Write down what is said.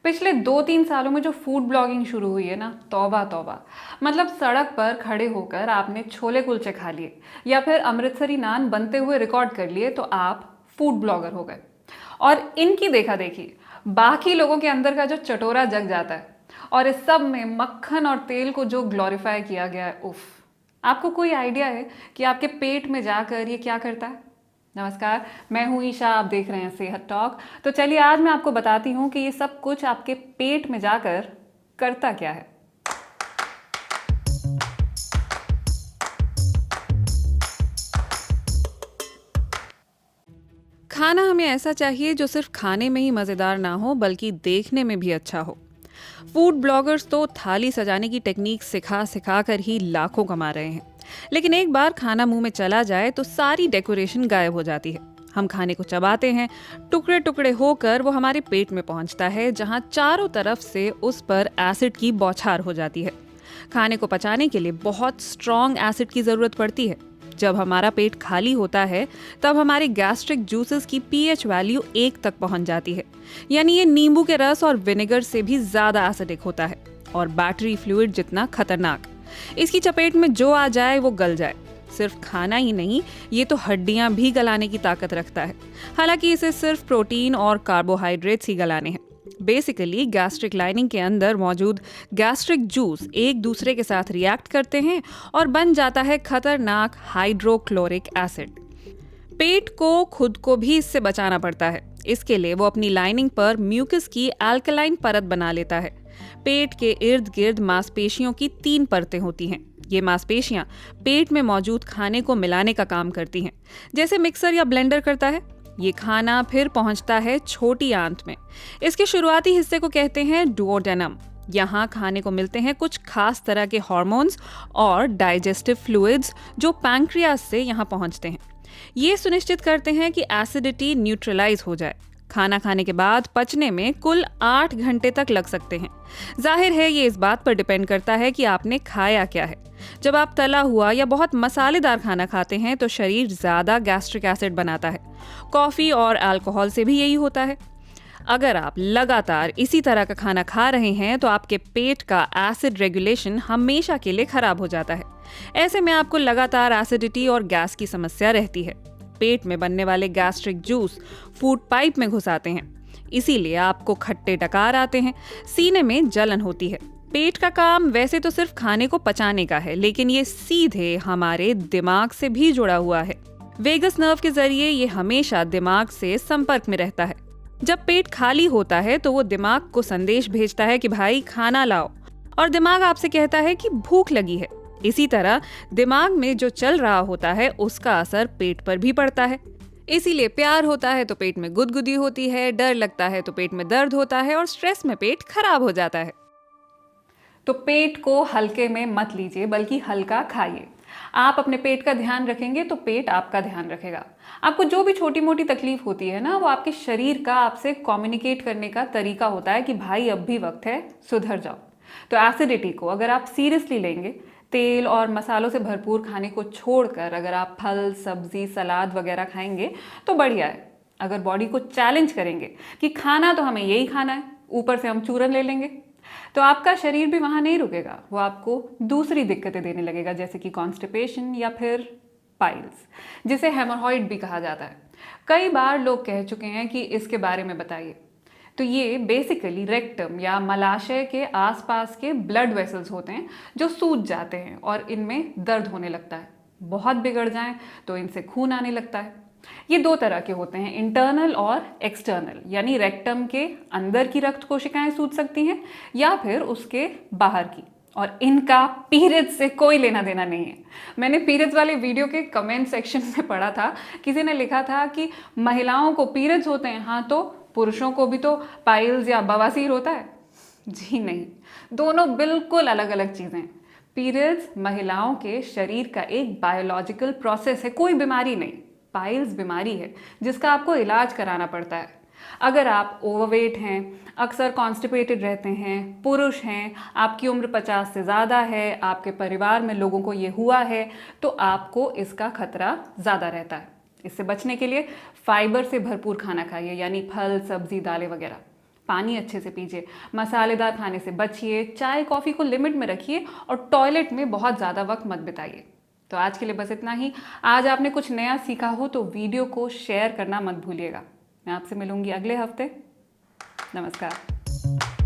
पिछले 2-3 सालों में जो फूड ब्लॉगिंग शुरू हुई है ना, तौबा तौबा। मतलब सड़क पर खड़े होकर आपने छोले कुलचे खा लिए या फिर अमृतसरी नान बनते हुए रिकॉर्ड कर लिए तो आप फूड ब्लॉगर हो गए। और इनकी देखा देखी बाकी लोगों के अंदर का जो चटोरा जग जाता है और इस सब में मक्खन और तेल को जो ग्लोरीफाई किया गया है, उफ। आपको कोई आइडिया है कि आपके पेट में जाकर ये क्या करता है? नमस्कार, मैं हूं ईशा, आप देख रहे हैं सेहत टॉक। तो चलिए आज मैं आपको बताती हूं कि ये सब कुछ आपके पेट में जाकर करता क्या है। खाना हमें ऐसा चाहिए जो सिर्फ खाने में ही मज़ेदार ना हो बल्कि देखने में भी अच्छा हो। फूड ब्लॉगर्स तो थाली सजाने की टेक्निक सिखा सिखा कर ही लाखों कमा रहे हैं। लेकिन एक बार खाना मुंह में चला जाए तो सारी डेकोरेशन गायब हो जाती है। हम खाने को चबाते हैं, टुकड़े टुकड़े होकर वो हमारे पेट में पहुंचता है, जहां चारों तरफ से उस पर एसिड की बौछार हो जाती है। खाने को पचाने के लिए बहुत स्ट्रॉन्ग एसिड की ज़रूरत पड़ती है। जब हमारा पेट खाली होता है तब हमारे गैस्ट्रिक जूसेस की पीएच वैल्यू 1 तक पहुंच जाती है। यानी ये नींबू के रस और विनेगर से भी ज़्यादा एसिडिक होता है और बैटरी फ्लूइड जितना खतरनाक। इसकी चपेट में जो आ जाए वो गल जाए। सिर्फ खाना ही नहीं, ये तो हड्डियां भी गलाने की ताकत रखता है। हालांकि इसे सिर्फ प्रोटीन और कार्बोहाइड्रेट्स ही गलाने हैं। बेसिकली गैस्ट्रिक लाइनिंग के अंदर मौजूद गैस्ट्रिक जूस एक दूसरे के साथ रिएक्ट करते हैं और बन जाता है खतरनाक हाइड्रोक्लोरिक एसिड। पेट को खुद को भी इससे बचाना पड़ता है। इसके लिए वो अपनी लाइनिंग पर म्यूकस की अल्कलाइन परत बना लेता है। पेट के इर्द गिर्द मांसपेशियों की 3 परतें होती हैं। ये मांसपेशियां पेट में मौजूद खाने को मिलाने का काम करती हैं, जैसे मिक्सर या ब्लेंडर करता है। ये खाना फिर पहुंचता है छोटी आंत में। इसके शुरुआती हिस्से को कहते हैं डुओडेनम। यहाँ खाने को मिलते हैं कुछ खास तरह के हार्मोन्स और डाइजेस्टिव फ्लूइड्स जो पैंक्रियास से यहाँ पहुंचते हैं। ये सुनिश्चित करते हैं कि एसिडिटी न्यूट्रलाइज हो जाए। खाना खाने के बाद पचने में कुल 8 घंटे तक लग सकते हैं। जाहिर है ये इस बात पर डिपेंड करता है कि आपने खाया क्या है। जब आप तला हुआ या बहुत मसालेदार खाना खाते हैं तो शरीर ज़्यादा गैस्ट्रिक एसिड बनाता है। कॉफ़ी और अल्कोहल से भी यही होता है। अगर आप लगातार इसी तरह का खाना खा रहे हैं तो आपके पेट का एसिड रेगुलेशन हमेशा के लिए खराब हो जाता है। ऐसे में आपको लगातार एसिडिटी और गैस की समस्या रहती है। पेट में बनने वाले गैस्ट्रिक जूस फूड पाइप में घुस आते हैं। इसीलिए आपको खट्टे डकार आते हैं, सीने में जलन होती है। पेट का काम वैसे तो सिर्फ खाने को पचाने का है, लेकिन ये सीधे हमारे दिमाग से भी जुड़ा हुआ है। वेगस नर्व के जरिए ये हमेशा दिमाग से संपर्क में रहता है। जब पेट खाली होता है तो वो दिमाग को संदेश भेजता है कि भाई खाना लाओ, और दिमाग आपसे कहता है कि भूख लगी है। इसी तरह दिमाग में जो चल रहा होता है उसका असर पेट पर भी पड़ता है। इसीलिए प्यार होता है तो पेट में गुदगुदी होती है, डर लगता है तो पेट में दर्द होता है और स्ट्रेस में पेट खराब हो जाता है। तो पेट को हल्के में मत लीजिए बल्कि हल्का खाइए। आप अपने पेट का ध्यान रखेंगे तो पेट आपका ध्यान रखेगा। आपको जो भी छोटी मोटी तकलीफ होती है ना, वो आपके शरीर का आपसे कम्युनिकेट करने का तरीका होता है कि भाई अब भी वक्त है, सुधर जाओ। तो एसिडिटी को अगर आप सीरियसली लेंगे, तेल और मसालों से भरपूर खाने को छोड़कर अगर आप फल, सब्जी, सलाद वगैरह खाएंगे तो बढ़िया है। अगर बॉडी को चैलेंज करेंगे कि खाना तो हमें यही खाना है, ऊपर से हम चूरन ले लेंगे, तो आपका शरीर भी वहां नहीं रुकेगा। वो आपको दूसरी दिक्कतें देने लगेगा, जैसे कि कॉन्स्टिपेशन या फिर पाइल्स, जिसे हेमोरॉइड भी कहा जाता है। कई बार लोग कह चुके हैं कि इसके बारे में बताइए। तो ये बेसिकली रेक्टम या मलाशय के आसपास के ब्लड वेसल्स होते हैं जो सूज जाते हैं और इनमें दर्द होने लगता है। बहुत बिगड़ जाएं तो इनसे खून आने लगता है। ये 2 तरह के होते हैं, इंटरनल और एक्सटर्नल। यानी रेक्टम के अंदर की रक्त कोशिकाएं सूज सकती हैं या फिर उसके बाहर की, और इनका पीरियड्स से कोई लेना देना नहीं है। मैंने पीरियड्स वाले वीडियो के कमेंट सेक्शन में पढ़ा था, किसी ने लिखा था कि महिलाओं को पीरियड्स होते हैं, हाँ तो पुरुषों को भी तो पाइल्स या बवासीर होता है। जी नहीं, दोनों बिल्कुल अलग अलग चीज़ें हैं। पीरियड्स महिलाओं के शरीर का एक बायोलॉजिकल प्रोसेस है, कोई बीमारी नहीं। पाइल्स बीमारी है जिसका आपको इलाज कराना पड़ता है। अगर आप ओवरवेट हैं, अक्सर कॉन्स्टिपेटेड रहते हैं, पुरुष हैं, आपकी उम्र 50 से ज़्यादा है, आपके परिवार में लोगों को ये हुआ है, तो आपको इसका खतरा ज़्यादा रहता है। इससे बचने के लिए फाइबर से भरपूर खाना खाइए, यानी फल, सब्जी, दालें वगैरह। पानी अच्छे से पीजिए, मसालेदार खाने से बचिए, चाय कॉफ़ी को लिमिट में रखिए और टॉयलेट में बहुत ज़्यादा वक्त मत बिताइए। तो आज के लिए बस इतना ही। आज आपने कुछ नया सीखा हो तो वीडियो को शेयर करना मत भूलिएगा। मैं आपसे मिलूंगी अगले हफ्ते। नमस्कार।